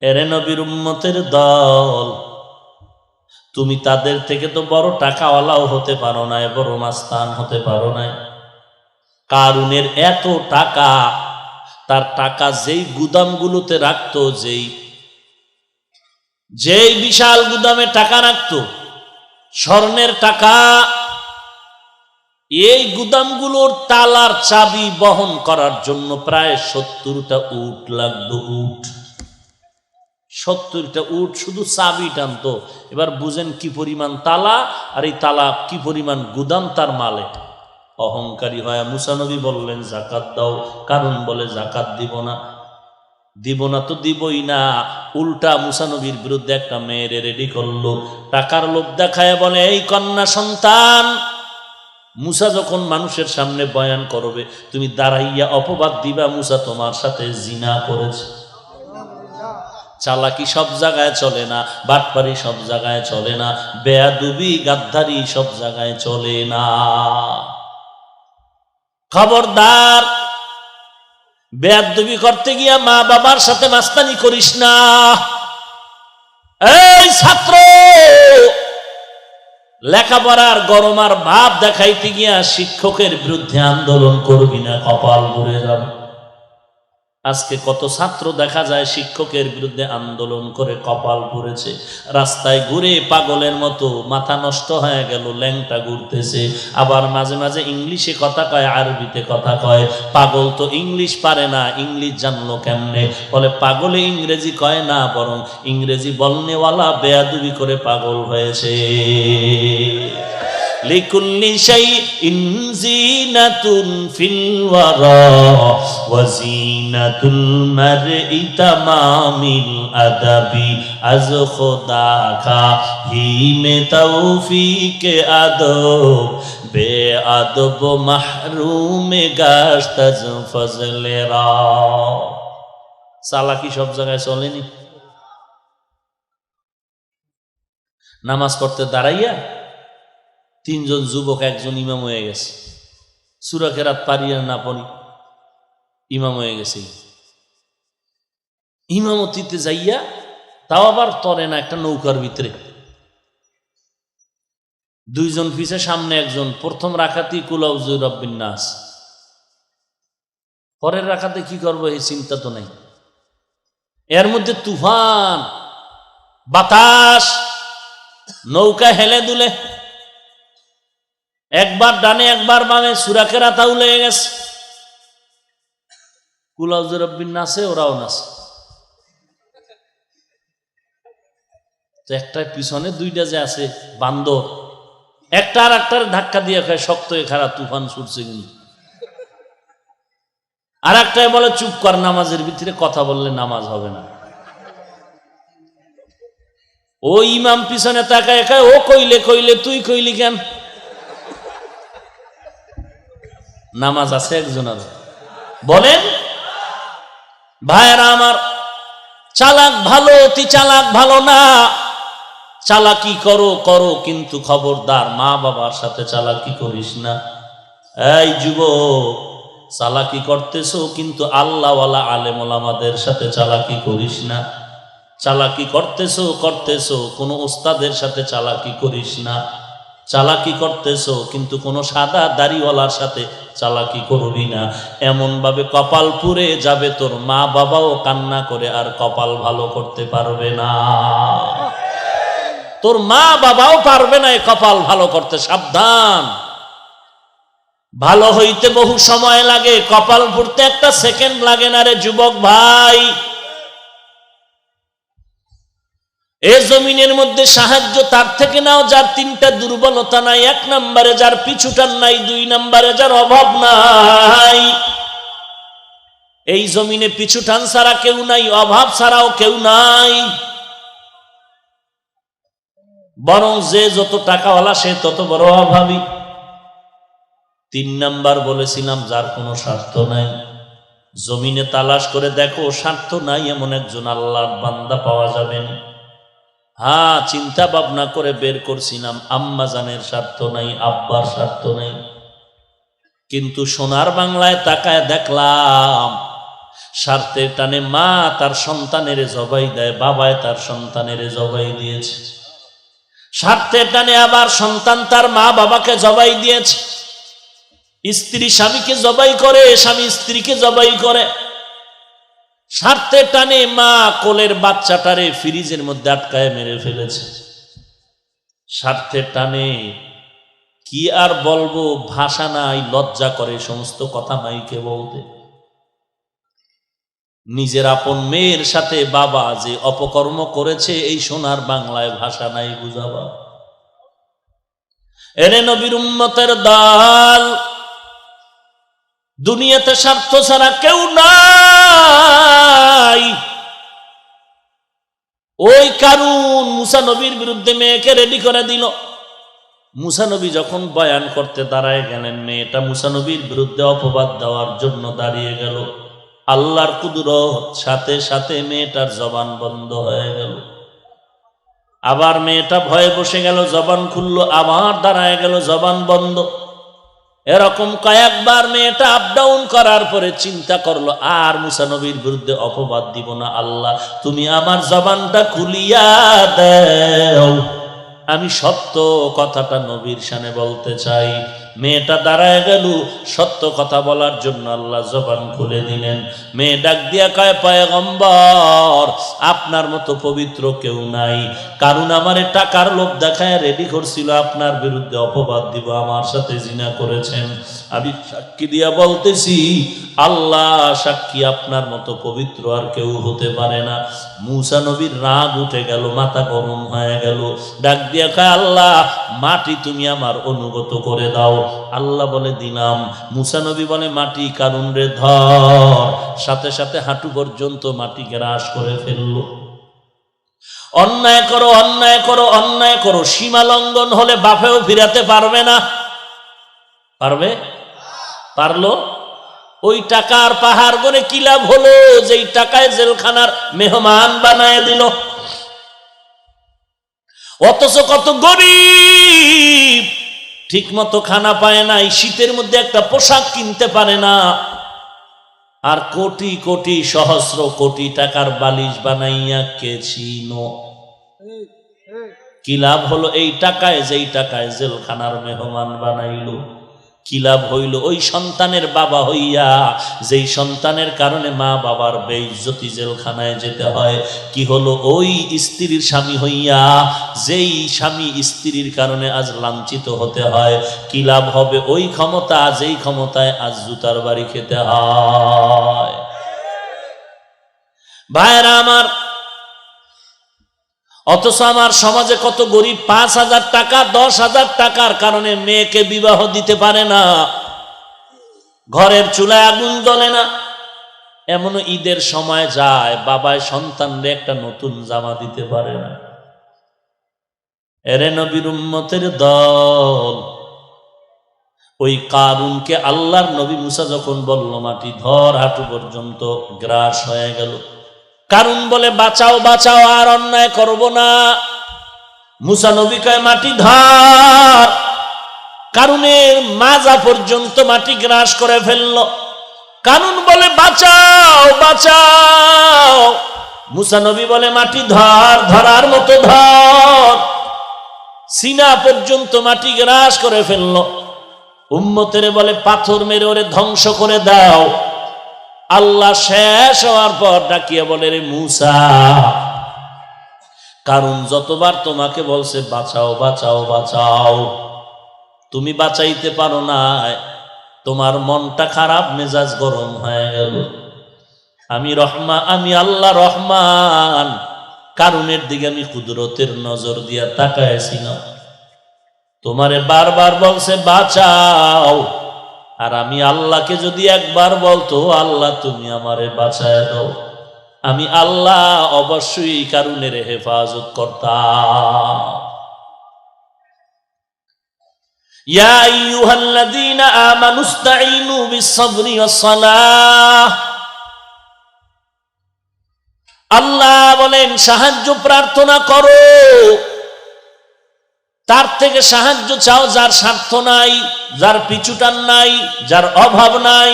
এরে নবীর উম্মতের দল, তুমি তাদের থেকে তো বড় টাকাওয়ালাও হতে পারো না, বড় মাস্তান হতে পারো না। কারুনের এত টাকা, তার টাকা যেই গুদামগুলোতে রাখতো, যেই বিশাল গুদামে টাকা রাখতো, স্বর্ণের টাকা, এই গুদামগুলোর তালার চাবি বহন করার জন্য প্রায় 70টা উট লাগতো। উট, 70টা উট শুধু চাবি টানতো। এবার বুঝেন কি পরিমাণ তালা, আর এই তালা কি পরিমাণ গুদাম তার মালে। অহংকারী হয় মুসা নবী বললেন যাকাত দাও, কারণ বলে যাকাত দিব না। দিব না তো দিবই না। উল্টা মুসা নবীর বিরুদ্ধে একটা মেয়েরে রেডি করলো, টাকার লোভ দেখায় বলে, এই কন্যা সন্তান, মুসা যখন মানুষের সামনে বয়ান করবে, তুমি দাঁড়াইয়া অপবাদ দিবা মুসা তোমার সাথে জিনা করেছে। চালাকি সব জায়গায় চলে না, বাটপারি সব জায়গায় চলে না, বেয়াদবি গাদ্দারি সব জায়গায় চলে না। খবরদার, বেয়াদবি করতে গিয়া মা বাবার সাথে মাস্তানি করিস না। এই ছাত্র, লেখাপড়ার গরম আর ভাব দেখাইতে গিয়া শিক্ষকের বিরুদ্ধে আন্দোলন করবি না, কপাল পুড়ে যাবে। আজকে কত ছাত্র দেখা যায় শিক্ষকের বিরুদ্ধে আন্দোলন করে কপাল পুড়েছে। রাস্তায় ঘুরে পাগলের মতো মাথা নষ্ট হয়ে গেল, ল্যাংটা ঘুরতেছে। আবার মাঝে মাঝে ইংলিশে কথা কয়, আরবিতে কথা কয়। পাগল তো ইংলিশ পারে না, ইংলিশ জানলো কেমনে? বলে পাগলে ইংরেজি কয় না, বরং ইংরেজি বলনেওয়ালা বেয়াদবি করে পাগল হয়েছে। লিকুল্লি শাইইন জিনাতুন ফিল ওয়ারা ওয়া জিনাতুল মারই তামামিল আদাবি আজ খোদা কা হিমে তৌফিকে আদব বেআদব মাহরুমে গাশতাজ ফজলেরা। চালাকি সব জায়গায় চলেনি। নামাজ পড়তে দাঁড়াইয়া 3 জন যুবক, একজন ইমাম হয়ে গেছে, সূরা কেরাত পারি আর না পড়ি ইমাম হয়ে গেছে। ইমামতিতে যাইয়া তাও আবার তরে না, একটা নৌকার ভিতরে 2 জন পিছে, সামনে একজন। প্রথম রাখাতি কুল আউযু রাব্বিন নাস, পরের রাখাতে কি করবো এই চিন্তা তো নাই। এর মধ্যে তুফান, বাতাস, নৌকা হেলে দুলে, একবার ডানে একবার বামে, সূরা কেরাতাও লেগে গেছে। কুল আউযু রাব্বিন নাসে ওরাও নাচে। তো একটার পিছনে 2টা যে আছে বান্দর, একটা আর একটার ধাক্কা দিয়ে খায়, শক্ত হয়ে খারাপ, তুফান ছুটছে কিন্তু। আর একটাই বলে চুপ কর, নামাজের ভিতরে কথা বললে নামাজ হবে না। ও ইমাম পিছনে তাকায় খায়, ও কইলে কইলে তুই কইলি কেন? নামাজ আছে একজনের? বলেন ভাইয়েরা আমার, চালাক ভালো, অতি চালাক ভালো না। চালাকি করো করো, কিন্তু খবরদার মা বাবার সাথে চালাকি করিস না। এই যুবক, চালাকি করতেছো কিন্তু আল্লাহওয়ালা আলেম ওলামাদের সাথে চালাকি করিস না। চালাকি করতেছো কোনো ওস্তাদের সাথে চালাকি করিস না। চালাকি করতেছো কিন্তু কোনো সাদা দাড়িওয়ালার সাথে চালাকি করবি না। এমন ভাবে কপাল পুড়ে যাবে, তোর মা বাবাও কান্না করে আর কপাল ভালো করতে পারবে না। তোর মা বাবাও পারবে না এই কপাল ভালো করতে। সাবধান, ভালো হইতে বহু সময় লাগে, কপাল পুড়তে 1 সেকেন্ড লাগে না রে যুবক ভাই। এ জমিনের মধ্যে সাহায্য তার থেকে নাও যার 3টা দুর্বলতা নাই। 1 নম্বরে যার পিছুটান নাই, 2 নম্বরে যার অভাব নাই। এই জমিনে পিছুটান ছাড়া কেউ নাই, অভাব ছাড়াও কেউ নাই। বরং যে যত টাকাওয়ালা সে তত বড় অভাবী। 3 নাম্বার বলেছিলাম, যার কোনো স্বার্থ নাই। জমিনে তালাশ করে দেখো, স্বার্থ নাই এমন একজন আল্লাহর বান্দা পাওয়া যাবে না। হ্যাঁ, চিন্তা ভাবনা করে বের করছিলাম, আম্মা জানের স্বার্থ নাই, আব্বার স্বার্থ নাই। কিন্তু সোনার বাংলায় তাকায় দেখলাম স্বার্থের টানে মা তার সন্তানের জবাই দেয়, বাবায় তার সন্তানের জবাই দিয়েছে। স্বার্থের টানে আবার সন্তান তার মা বাবাকে জবাই দিয়েছে। স্ত্রী স্বামীকে জবাই করে, স্বামী স্ত্রীকে জবাই করে। স্বার্থের টানে মা কোলের বাচ্চাটারে ফ্রিজের মধ্যে আটকায় মেরে ফেলেছে। স্বার্থের টানে কি আর বলবো, ভাষা নাই, লজ্জা করে সমস্ত কথা মাইকে বলতে। নিজের আপন মেয়ের সাথে বাবা যে অপকর্ম করেছে, এই সোনার বাংলায় ভাষা নাই বুঝাবা। এরে নবীর উম্মতের দল, দুনিয়াতে স্বার্থ ছাড়া কেউ নাই। ওই কারুন মুসা নবীর বিরুদ্ধে মেয়েকে রেডি করে দিল। মুসা নবী যখন বয়ান করতে দাঁড়ায় গেলেন, মেয়েটা মুসা নবীর বিরুদ্ধে অপবাদ দেওয়ার জন্য দাঁড়িয়ে গেল। আল্লাহর কুদরত, সাথে সাথে মেয়েটার জবান বন্ধ হয়ে গেল। আবার মেয়েটা ভয়ে বসে গেল, জবান খুললো, আবার দাঁড়ায় গেল, জবান বন্ধ। এরকম কয়েকবার মেয়েটা আপ ডাউন করার পরে চিন্তা করলো, আর মুসা নবীর বিরুদ্ধে অপবাদ দিব না। আল্লাহ, তুমি আমার জবানটা খুলিয়া দাও, আমি সত্য কথাটা নবীর শানে বলতে চাই। মেয়েটা দাঁড়ায় গেল, সত্য কথা বলার জন্য আল্লাহ জবান খুলে দিলেন। মেয়ে ডাক দিয়া কয়, পয়গম্বর, আপনার মতো পবিত্র কেউ নাই। কারণ আমারে টাকার লোভ দেখায় রেডি করছিল আপনার বিরুদ্ধে অপবাদ দিব, আমার সাথে জিনা করেছেন। আমি সাক্ষী দিয়া বলতেছি, আল্লাহ সাক্ষী, আপনার মতো পবিত্র আর কেউ হতে পারে না। মুসা নবীর রাগ উঠে গেল, মাথা গরম হয়ে গেল। ডাক দিয়া কয়, আল্লাহ, মাটি তুমি আমার অনুগত করে দাও। আল্লাহ বলে, দিলাম। মুসা নবী বলে, মাটি কারুন রে ধর। সাথে সাথে হাঁটু পর্যন্ত মাটি গ্রাস করে ফেলল। অন্যায় করো, অন্যায় করো, অন্যায় করো, সীমা লঙ্ঘন হলে বাপেও ফিরাতে পারবে না। পারবে? পারলো? ওই টাকার পাহাড় গনে কি লাভ হলো, যেই টাকায় জেলখানার মেহমান বানায় দিল। অথচ কত গরিব ঠিক মতো খানা পায় নাই, শীতের মধ্যে একটা পোশাক কিনতে পারে না। আর কোটি কোটি সহস্র কোটি টাকার বালিশ বানাইয়া কেছিল। কি লাভ হলো এই টাকায়, যেই টাকায় জেলখানার মেহমান বানাইল? কি লাভ হইল ওই সন্তানের বাবা হইয়া, যেই সন্তানের কারণে মা বাবার বেইজ্জতি, জেলখানায় যেতে হয়? কি হলো ওই স্ত্রীর স্বামী হইয়া, যেই স্বামী স্ত্রীর কারণে আজ লাঞ্ছিত হতে হয়? কি লাভ হবে ওই ক্ষমতা, যেই ক্ষমতায় আজ জুতার বাড়ি খেতে হয়? ভাইরা আমার, অথচ আমার সমাজে কত গরিব 5,000 টাকা 10,000 টাকার কারণে মেয়েকে বিবাহ দিতে পারে না, ঘরের চুলায় আগুন জ্বলে না। এমন ঈদের সময় যায়, বাবায় সন্তানরে একটা নতুন জামা দিতে পারে না। এরে নবীর উম্মতের দল, ওই কারুনকে আল্লাহর নবী মুসা যখন বলল মাটি ধর, হাঁটু পর্যন্ত গ্রাস হয়ে গেল। কারুন বলে, বাঁচাও বাঁচাও, আর অন্যায় করব না। মুসা নবী কয়, মাটি ধর। কারুনের মাজা পর্যন্ত মাটি গ্রাস করে ফেলল। কারুন বলে, বাঁচাও বাঁচাও। মুসা নবী বলে, মাটি ধর, ধরার মতো ধর। সিনা পর্যন্ত মাটি গ্রাস করে ফেলল। উম্মতের বলে, পাথর মেরে ওরে ধ্বংস করে দাও। আল্লাহ শেষ হওয়ার পর ডাকিয়ে বলে, রে মুসা, কারণ যতবার তোমাকে বলছে বাঁচাও বাঁচাও বাঁচাও, তুমি বাঁচাইতে পারো না, তোমার মনটা খারাপ, মেজাজ গরম হয়ে গেল। আমি আল্লাহ রহমান, কারুনের দিকে আমি কুদরতের নজর দিয়া তাকাইছিলাম। তোমারে বারবার বলছে বাঁচাও, আর আমি আল্লাহকে যদি একবার বলতো, আল্লাহ তুমি আমারে বাঁচায় দাও, আমি আল্লাহ অবশ্যই কারুনের হেফাজত করতাম। ইয়া আইয়ুহাল্লাযীনা আমানুস্তাঈনু বিস-সাবরি ওয়াস-সালাহ। আল্লাহ বলেন, সাহায্য প্রার্থনা করো, তার থেকে সাহায্য চাও যার স্বার্থ নাই, যার পিছুটান নাই, যার অভাব নাই।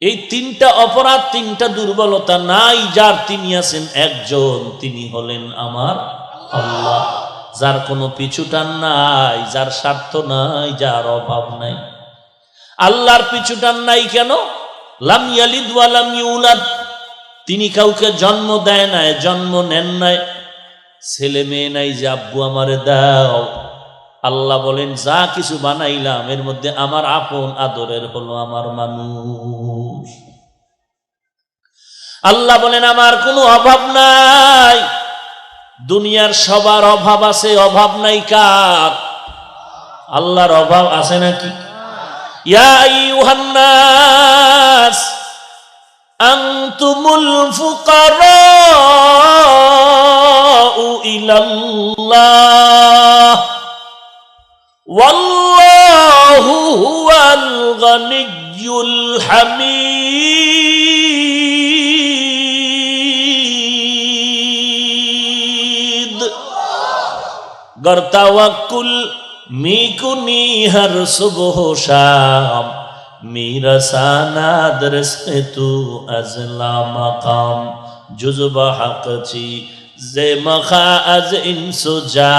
এই তিনটা অপরাধ, তিনটা দুর্বলতা নাই যার, তিনি আছেন একজন, তিনি হলেন আমার আল্লাহ। যার কোনো পিছুটান নাই, যার স্বার্থ নাই, যার অভাব নাই। আল্লাহর পিছুটান নাই কেন? লাম ইয়ালিদ ওয়া লাম ইউলাদ, তিনি কাউকে জন্ম দেয় নাই, জন্ম নেন নাই, ছেলে মেয়ে নাই যে আব্বু আমারে দাও। আল্লাহ বলেন যা কিছু বানাইলাম এর মধ্যে আমার আপন আদরের হলো আমার মানুষ। আল্লাহ বলেন আমার কোনো অভাব নাই। দুনিয়ার সবার অভাব আছে, অভাব নাই কার? আল্লাহর অভাব আছে নাকি? ইয়া আইয়ুহান নাস আনতুমুল ফুকারাউ ইলাল্লাহ ওয়াল্লাহু হুয়াল গানিয়্যুল হামিদ। गर तवक्कुल मीकुनी हर सुबह शाम, मीरा साना दरस में तू अजला मकाम, जुज़्ब हक ची जे मखा अज इंसु जा,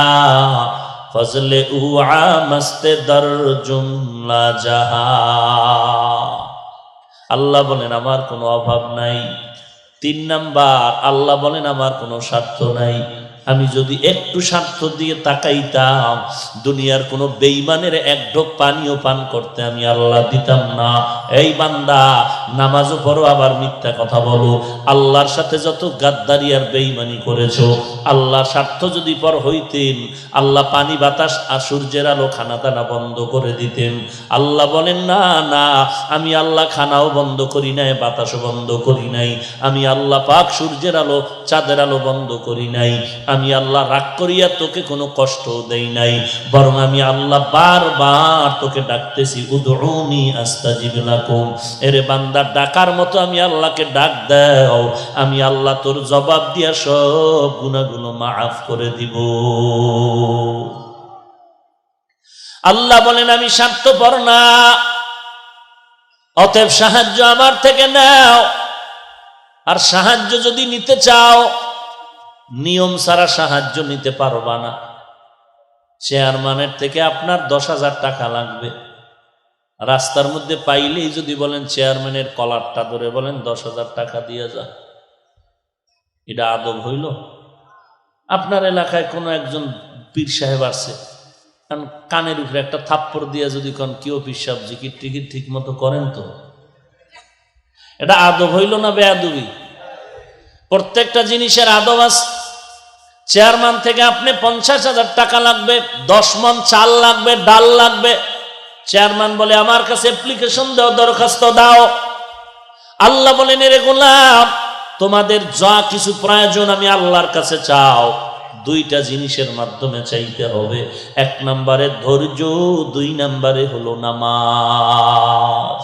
फजले उआ मस्ते दर जुमला जहा। আল্লাহ বলেন আমার কোনো অভাব নাই। 3 নাম্বার, আল্লাহ বলেন আমার কোনো স্বার্থ নাই। আমি যদি একটু স্বার্থ দিয়ে তাকাইতাম, দুনিয়ার কোনো বেঈমানের এক ঢোক পানিও পান করতে আমি আল্লাহ দিতাম না। এই বান্দা, নামাজও পড়ো আবার মিথ্যা কথা বলো, আল্লাহর সাথে যত গাদ্দারি আর বেঈমানি করেছো, আল্লাহর স্বার্থ যদি পর হইতেন, আল্লাহ পানি বাতাস আর সূর্যের আলো খানা দানা বন্ধ করে দিতেন। আল্লাহ বলেন না না, আমি আল্লাহ খানাও বন্ধ করি নাই, বাতাসও বন্ধ করি নাই, আমি আল্লাহ পাক সূর্যের আলো চাঁদের আলো বন্ধ করি নাই, আমি আল্লাহ রাগ করিয়া তোকে কোনো কষ্ট দেই নাই, বরং আমি আল্লাহ বারবার তোকে ডাকতেছি, উদউনি আস্তাজিব লাকুম। এরে বান্দা, ডাকার মতো আমি আল্লাহকে ডাক দাও, আমি আল্লাহ তোর জবাব দিয়া সব গুনাহগুলো মাফ করে দিব। আল্লাহ বলেন আমি স্বার্থপর না, অতএব সাহায্য আমার থেকে নাও। আর সাহায্য যদি নিতে চাও, নিয়ম ছাড়া সাহায্য নিতে পারবা না। চেয়ারম্যানের থেকে আপনার 10,000 টাকা লাগবে, রাস্তার মধ্যে পাইলেই যদি বলেন চেয়ারম্যানের কলারটা ধরে বলেন 10,000 টাকা দিয়ে যা, এটা আদব হইল? আপনার এলাকায় কোনো একজন পীর সাহেব আছে, কানের উপরে একটা থাপ্পড় দিয়ে যদি কোন কেউ পীর সাহেব জিকির টিকির ঠিক মতো করেন, তো এটা আদব হইল না বেয়াদবি? প্রত্যেকটা জিনিসের আদব আছে। চেয়ারম্যান থেকে আপনি 50,000 টাকা লাগবে, 10 মণ চাল লাগবে, ডাল লাগবে। চেয়ারম্যান বলে আমার কাছে অ্যাপ্লিকেশন দাও, দরখাস্ত দাও। আল্লাহ বলেন এরে গোলাম, তোমাদের যা কিছু প্রয়োজন আমি আল্লাহর কাছে চাও, 2টা জিনিসের মাধ্যমে চাইতে হবে। 1 নম্বরে ধৈর্য, 2 নম্বরে হলো নামাজ।